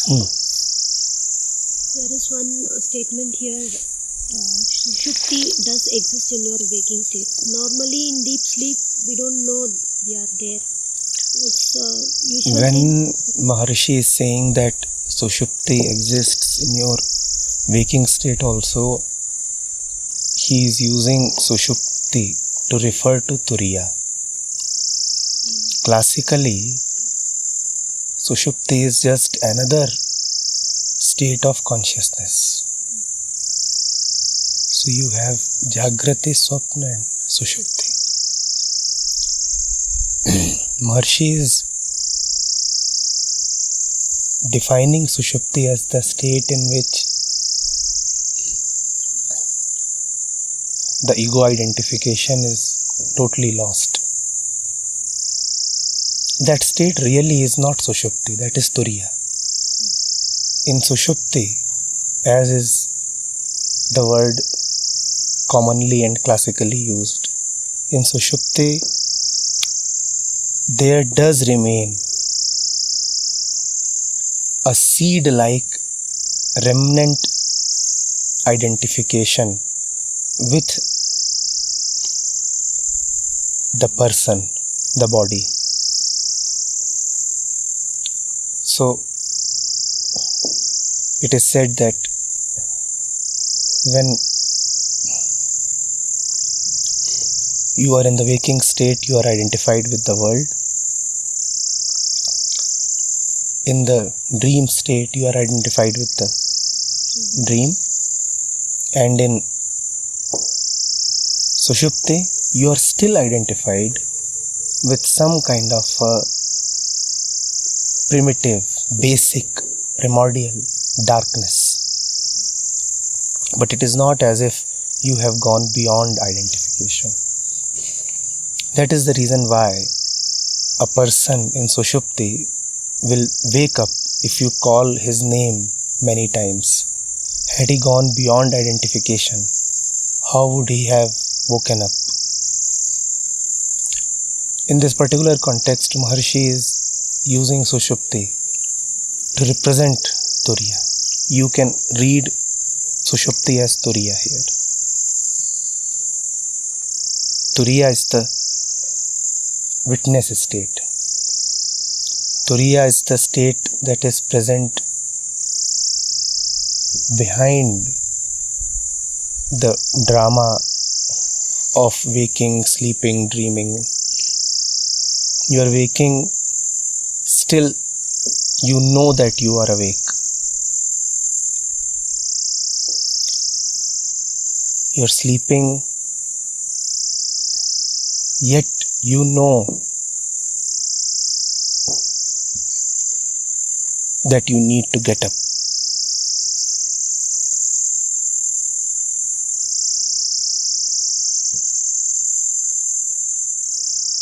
There is one statement here. Sushupti does exist in your waking state. Normally in deep sleep, we don't know we are there. It's usual When thing. Maharishi is saying that Sushupti exists in your waking state also, he is using Sushupti to refer to Turiya. Classically, Sushupti is just another state of consciousness. So you have Jagrati, Swapna and Sushupti. Maharishi is defining Sushupti as the state in which the ego identification is totally lost. That state really is not Sushupti, that is Turiya. In Sushupti, as is the word commonly and classically used, in Sushupti there does remain a seed-like remnant identification with the person, the body. So it is said that when you are in the waking state, you are identified with the world. In the dream state, you are identified with the dream. And in Sushupti, you are still identified with some kind of primitive, basic, primordial darkness. But it is not as if you have gone beyond identification. That is the reason why a person in Sushupti will wake up if you call his name many times. Had he gone beyond identification, how would he have woken up? In this particular context, Maharishi is using Sushupti to represent Turiya. You can read Sushupti as Turiya here. Turiya is the witness state. Turiya is the state that is present behind the drama of waking, sleeping, dreaming. You are waking, still you know that you are awake. You are sleeping, yet you know that you need to get up.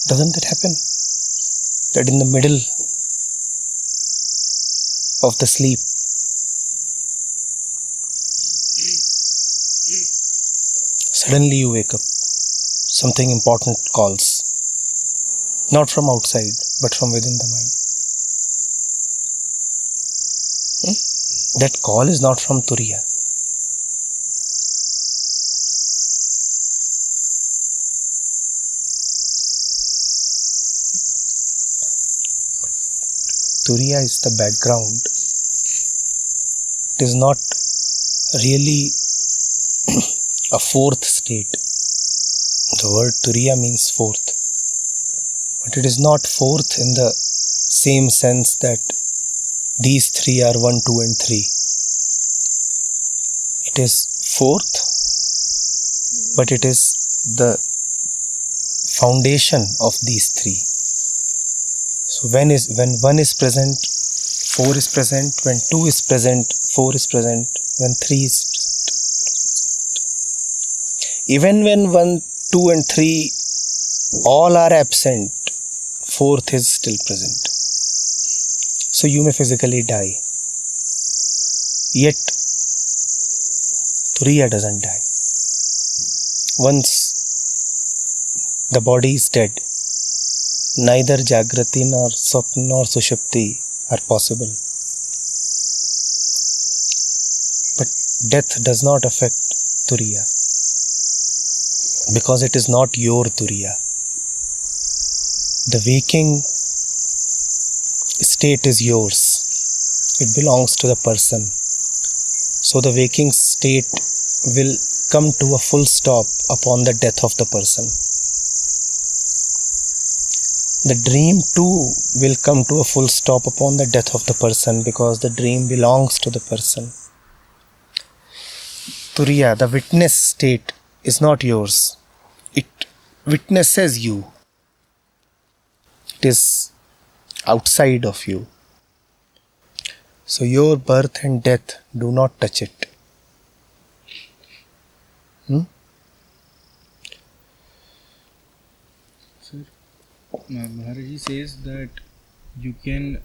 Doesn't that happen? That in the middle of the sleep, suddenly you wake up. Something important calls. Not from outside, but from within the mind. That call is not from Turiya. Turiya is the background. It is not really a fourth state. The word Turiya means fourth. But it is not fourth in the same sense that these three are 1, 2 and 3. It is fourth, but it is the foundation of these three. So when one is present, 4 is present. When 2 is present, 4 is present. When 3 is present. Even when 1, 2 and 3 all are absent, 4th is still present. So you may physically die. Yet Turiya doesn't die. Once the body is dead, neither Jagrati nor Swapna nor Sushupti are possible. death does not affect Turiya, because it is not your Turiya. The waking state is yours. It belongs to the person. So the waking state will come to a full stop upon the death of the person. The dream too will come to a full stop upon the death of the person, because the dream belongs to the person. Turiya, the witness state, is not yours. It witnesses you. It is outside of you. So your birth and death do not touch it. Sir, Maharaji says that you can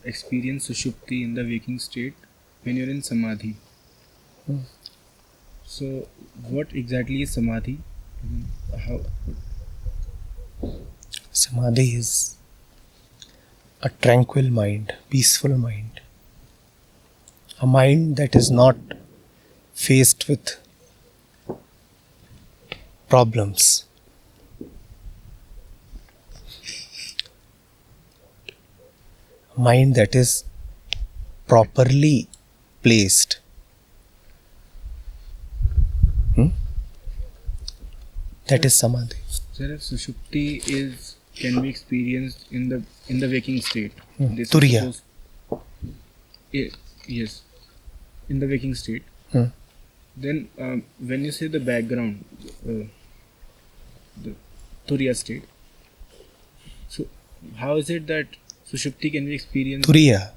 experience sushupti in the waking state when you're in samadhi. So, what exactly is samadhi? How? Samadhi is a tranquil mind, peaceful mind. A mind that is not faced with problems. A mind that is properly placed. That is samadhi. Sir, if sushupti can be experienced in the waking state. This is Turiya. Yes, in the waking state. Then when you say the background, the Turiya state, so how is it that sushupti can be experienced? Turiya.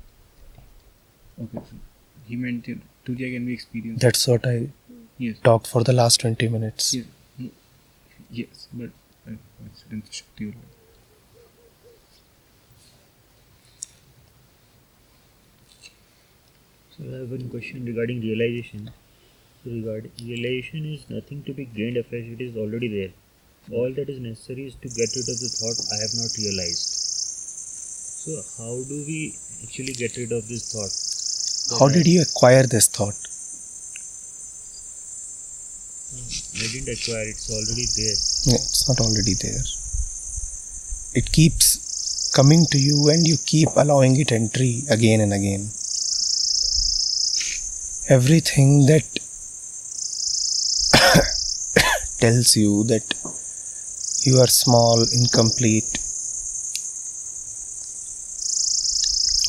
Okay, so he meant Turiya can be experienced. That's what I talked for the last 20 minutes. Yes, yes, but accident sushupti. So I have one question regarding realization. So realization is nothing to be gained afresh, it is already there. All that is necessary is to get rid of the thought I have not realized. So how do we actually get rid of this thought? How did you acquire this thought? I didn't acquire, it's already there. No, it's not already there. It keeps coming to you and you keep allowing it entry again and again. Everything that tells you that you are small, incomplete,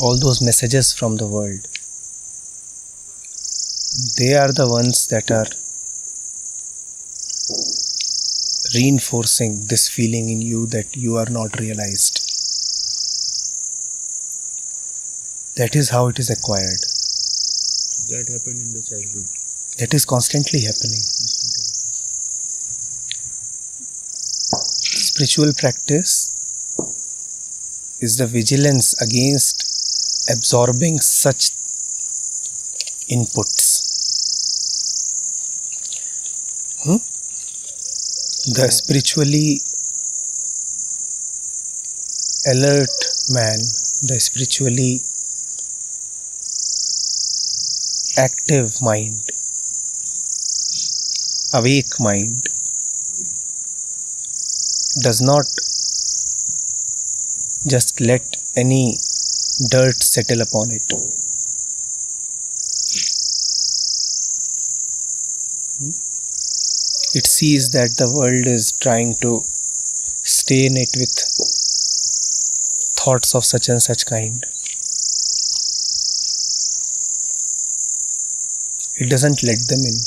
all those messages from the world, they are the ones that are reinforcing this feeling in you that you are not realized. That is how it is acquired. That happened in the childhood. That is constantly happening. Spiritual practice is the vigilance against absorbing such inputs. The spiritually alert man, the spiritually active mind, awake mind, does not just let any dirt settle upon it. It sees that the world is trying to stain it with thoughts of such and such kind. It doesn't let them in.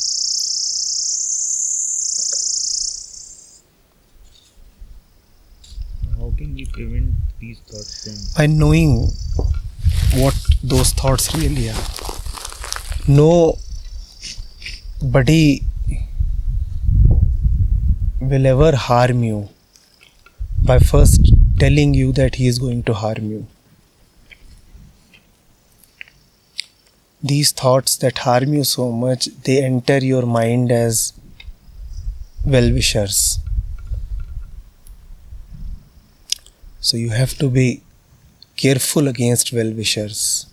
How can we prevent these thoughts from... By knowing what those thoughts really are. Nobody will ever harm you by first telling you that he is going to harm you. These thoughts that harm you so much, they enter your mind as well-wishers. So you have to be careful against well-wishers.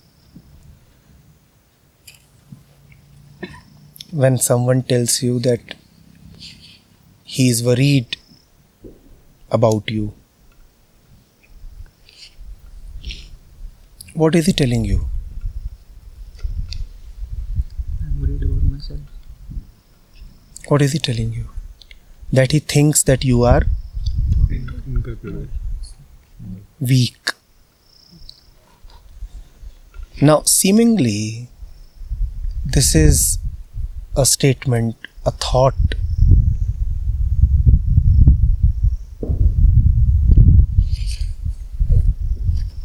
when someone tells you that he is worried about you? What is he telling you? I'm worried about myself. What is he telling you? That he thinks that you are weak. Now, seemingly, this is a statement, a thought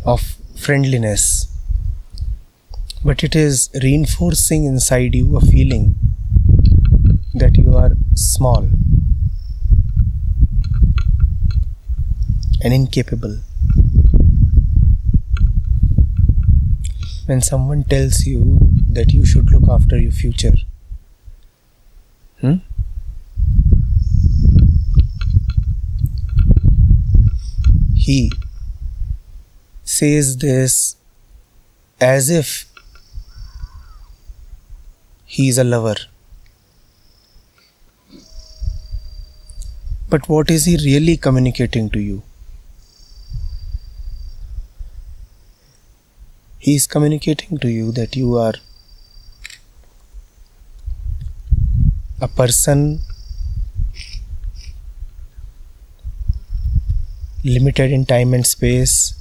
of friendliness, but it is reinforcing inside you a feeling that you are small and incapable. When someone tells you that you should look after your future, he says this as if he is a lover. But what is he really communicating to you? He is communicating to you that you are a person limited in time and space,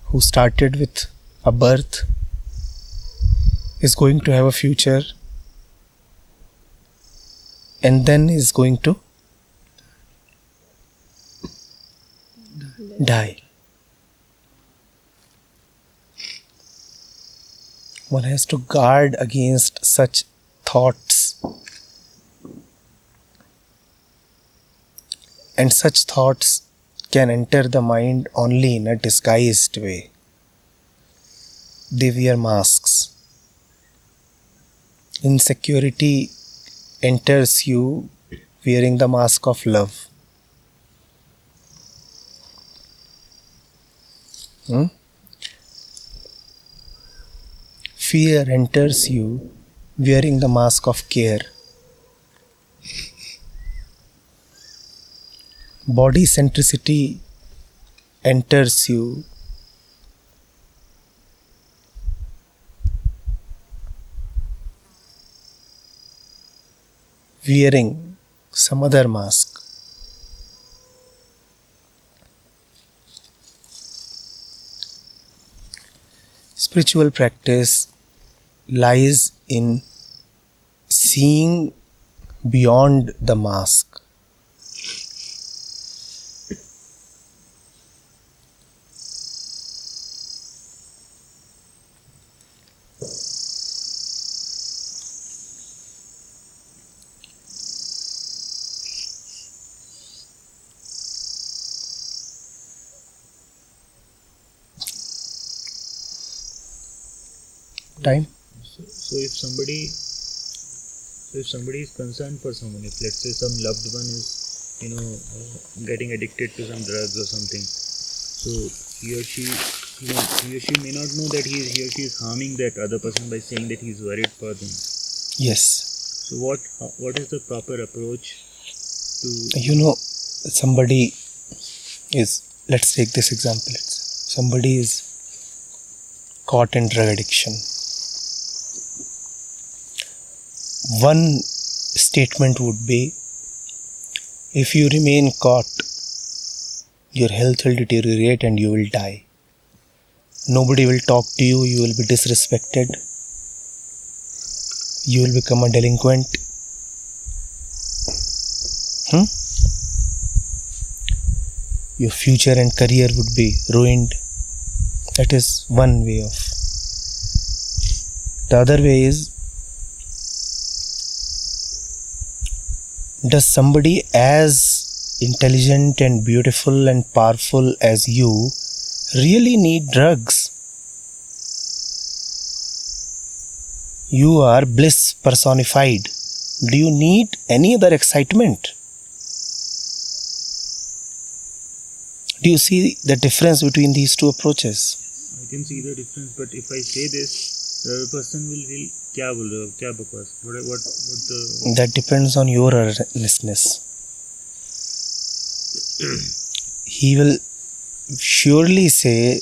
who started with a birth, is going to have a future, and then is going to die. One has to guard against such thoughts. And such thoughts can enter the mind only in a disguised way. They wear masks. Insecurity enters you wearing the mask of love. Fear enters you wearing the mask of care. Body centricity enters you wearing some other mask. Spiritual practice lies in seeing beyond the mask. Time? So if somebody is concerned for someone, if let's say some loved one is getting addicted to some drugs or something, so he or she may not know that he or she is harming that other person by saying that he is worried for them. Yes. So what is the proper approach to? Somebody is, let's take this example. Somebody is caught in drug addiction. One statement would be, if you remain caught, your health will deteriorate and you will die. Nobody will talk to you, you will be disrespected, you will become a delinquent. Your future and career would be ruined. That is one way of. The other way is, does somebody as intelligent and beautiful and powerful as you really need drugs? You are bliss personified. Do you need any other excitement? Do you see the difference between these two approaches? I can see the difference, but if I say this, the other person will feel क्या बोल रहे हो, क्या बकवास, what the That depends on your earnestness. He will surely say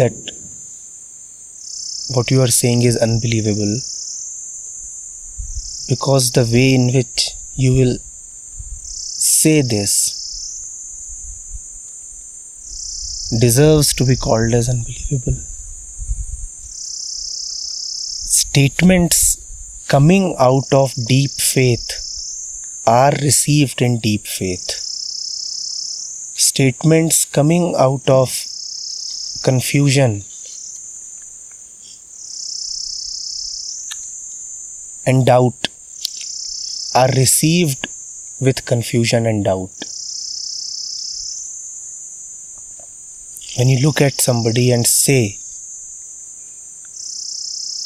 that what you are saying is unbelievable, because the way in which you will say this deserves to be called as unbelievable. Statements coming out of deep faith are received in deep faith. Statements coming out of confusion and doubt are received with confusion and doubt. When you look at somebody and say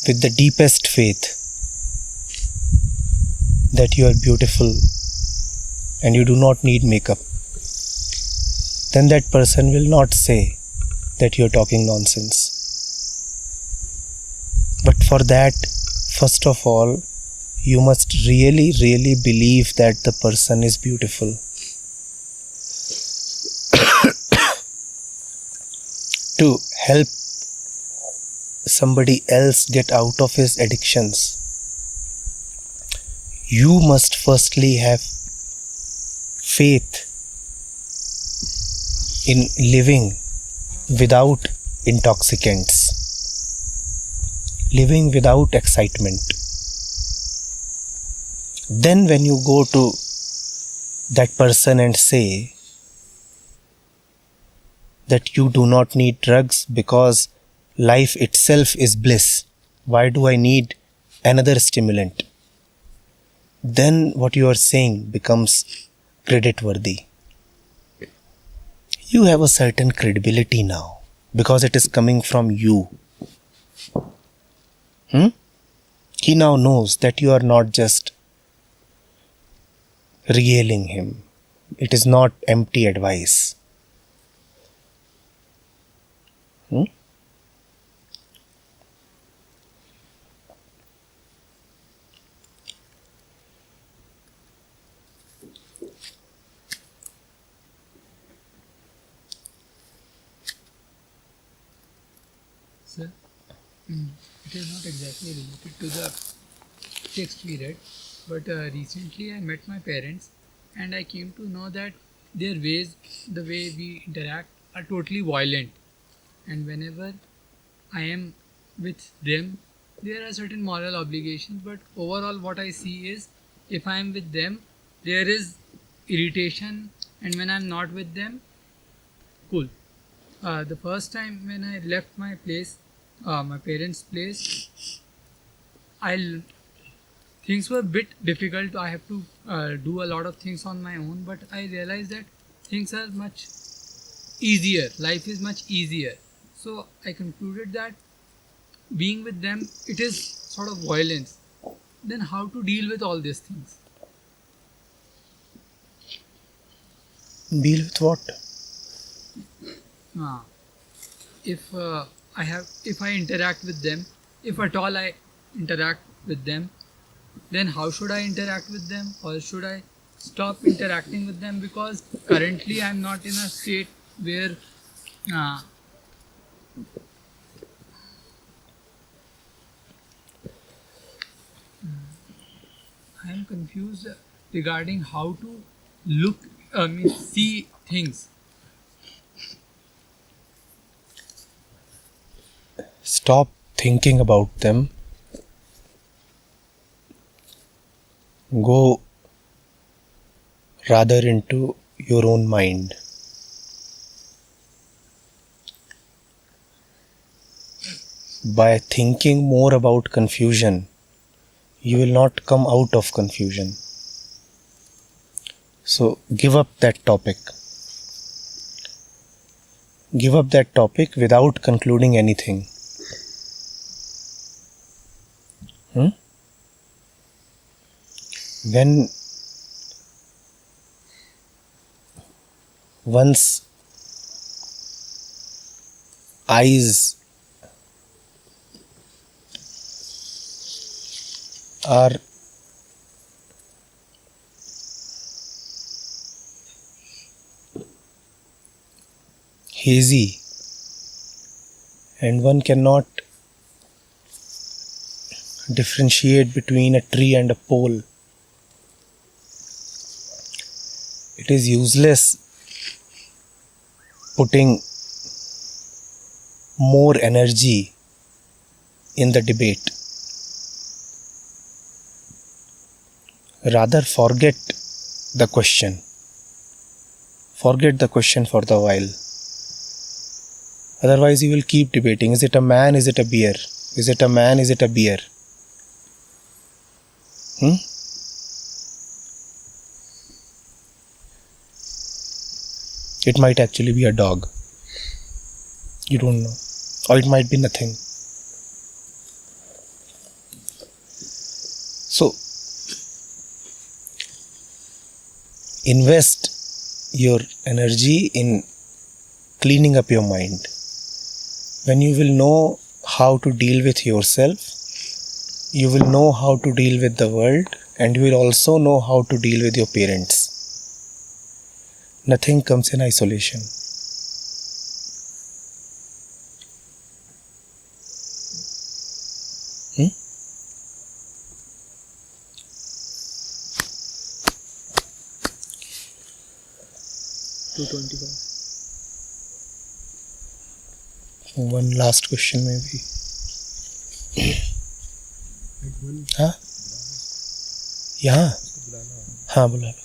with the deepest faith that you are beautiful and you do not need makeup, then that person will not say that you are talking nonsense. But for that, first of all, you must really believe that the person is beautiful. To help somebody else get out of his addictions, you must firstly have faith in living without intoxicants, living without excitement. Then when you go to that person and say that you do not need drugs because life itself is bliss, why do I need another stimulant? Then what you are saying becomes credit worthy. You have a certain credibility now because it is coming from you. He now knows that you are not just regaling him. It is not empty advice. Sir, it is not exactly related to the text we read, but recently I met my parents and I came to know that their ways, the way we interact, are totally violent. And whenever I am with them, there are certain moral obligations, but overall, what I see is if I am with them, there is irritation, and when I'm not with them, cool. The first time when I left my place, my parents' place, things were a bit difficult. I have to do a lot of things on my own, but I realized that things are much easier. Life is much easier. So I concluded that being with them, it is sort of violence. Then how to deal with all these things? Deal with what? If I interact with them, if at all I interact with them, then how should I interact with them, or should I stop interacting with them? Because currently I'm not in a state where I am confused regarding how to see things. Stop thinking about them. Go rather into your own mind. By thinking more about confusion, you will not come out of confusion. So give up that topic. Give up that topic without concluding anything. When once eyes are hazy and one cannot differentiate between a tree and a pole, it is useless putting more energy in the debate. Rather forget the question. Forget the question for the while. Otherwise you will keep debating. Is it a man? Is it a bear? Is it a man? Is it a bear? It might actually be a dog. You don't know. Or it might be nothing. So, invest your energy in cleaning up your mind. When you will know how to deal with yourself, you will know how to deal with the world, and you will also know how to deal with your parents. Nothing comes in isolation. Hmm? One last question maybe. हाँ यहाँ हाँ बुला लो.